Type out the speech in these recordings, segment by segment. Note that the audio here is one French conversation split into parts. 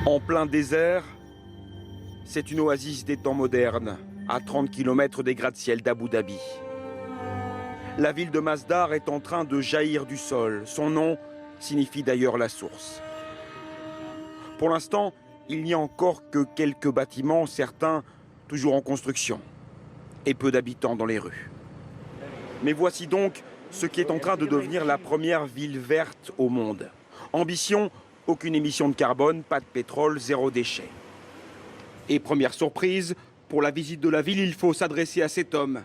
En plein désert, c'est une oasis des temps modernes, à 30 km des gratte-ciel d'Abu Dhabi. La ville de Masdar est en train de jaillir du sol. Son nom signifie d'ailleurs la source. Pour l'instant, il n'y a encore que quelques bâtiments, certains toujours en construction, et peu d'habitants dans les rues. Mais voici donc ce qui est en train de devenir la première ville verte au monde. Ambition, aucune émission de carbone, pas de pétrole, zéro déchet. Et première surprise, pour la visite de la ville, il faut s'adresser à cet homme.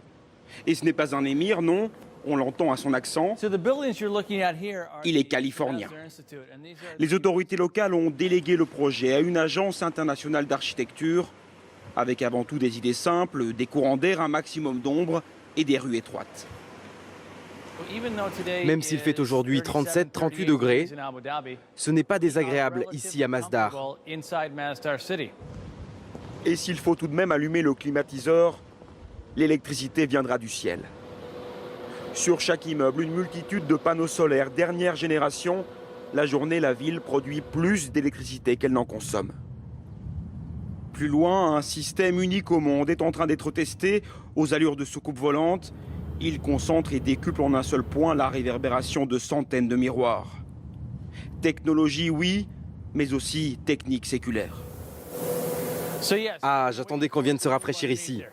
Et ce n'est pas un émir, non, on l'entend à son accent. Il est californien. Les autorités locales ont délégué le projet à une agence internationale d'architecture, avec avant tout des idées simples, des courants d'air, un maximum d'ombre et des rues étroites. Même s'il fait aujourd'hui 37-38 degrés, ce n'est pas désagréable ici à Masdar. Et s'il faut tout de même allumer le climatiseur, l'électricité viendra du ciel. Sur chaque immeuble, une multitude de panneaux solaires, dernière génération. La journée, la ville produit plus d'électricité qu'elle n'en consomme. Plus loin, un système unique au monde est en train d'être testé aux allures de soucoupe volante. Il concentre et décuple en un seul point la réverbération de centaines de miroirs. Technologie, oui, mais aussi technique séculaire. Ah, j'attendais qu'on vienne se rafraîchir ici.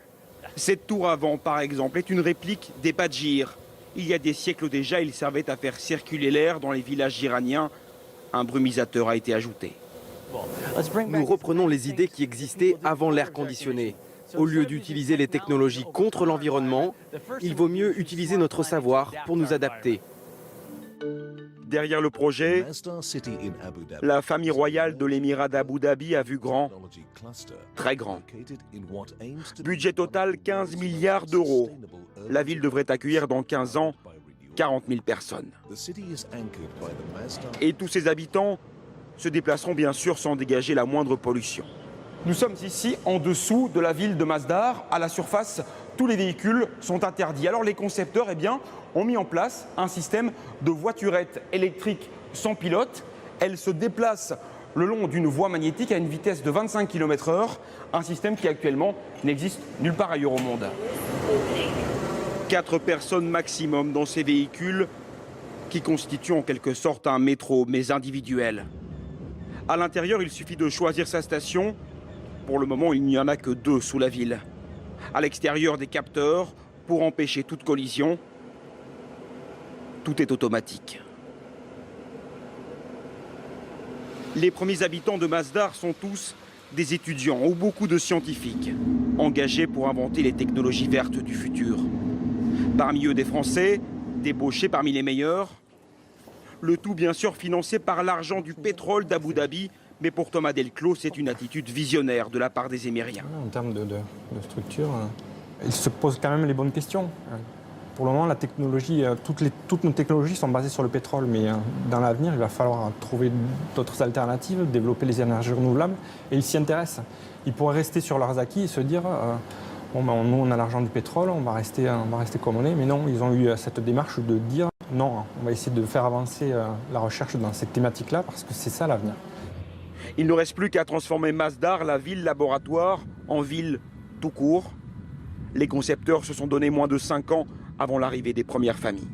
Cette tour avant, par exemple, est une réplique des Badjir. Il y a des siècles déjà, il servait à faire circuler l'air dans les villages iraniens. Un brumisateur a été ajouté. Nous reprenons les idées qui existaient avant l'air conditionné. Au lieu d'utiliser les technologies contre l'environnement, il vaut mieux utiliser notre savoir pour nous adapter. Derrière le projet, la famille royale de l'émirat d'Abu Dhabi a vu grand, très grand. Budget total 15 milliards d'euros. La ville devrait accueillir dans 15 ans 40 000 personnes. Et tous ses habitants se déplaceront bien sûr sans dégager la moindre pollution. Nous sommes ici en dessous de la ville de Masdar. À la surface, tous les véhicules sont interdits. Alors les concepteurs ont mis en place un système de voiturettes électriques sans pilote. Elles se déplacent le long d'une voie magnétique à une vitesse de 25 km/h. Un système qui actuellement n'existe nulle part ailleurs au monde. 4 personnes maximum dans ces véhicules qui constituent en quelque sorte un métro, mais individuel. À l'intérieur, il suffit de choisir sa station. Pour le moment, il n'y en a que 2 sous la ville. À l'extérieur, des capteurs pour empêcher toute collision. Tout est automatique. Les premiers habitants de Masdar sont tous des étudiants ou beaucoup de scientifiques engagés pour inventer les technologies vertes du futur. Parmi eux, des Français, débauchés parmi les meilleurs. Le tout, bien sûr, financé par l'argent du pétrole d'Abu Dhabi. Mais pour Thomas Delclos, c'est une attitude visionnaire de la part des Émiriens. En termes de structure, il se pose quand même les bonnes questions. Pour le moment, la technologie, toutes nos technologies sont basées sur le pétrole, mais dans l'avenir, il va falloir trouver d'autres alternatives, développer les énergies renouvelables, et ils s'y intéressent. Ils pourraient rester sur leurs acquis et se dire bon, ben, nous, on a l'argent du pétrole, on va rester comme on est. Mais non, ils ont eu cette démarche de dire non, on va essayer de faire avancer la recherche dans cette thématique-là, parce que c'est ça l'avenir. Il ne reste plus qu'à transformer Masdar, la ville laboratoire, en ville tout court. Les concepteurs se sont donné moins de 5 ans avant l'arrivée des premières familles.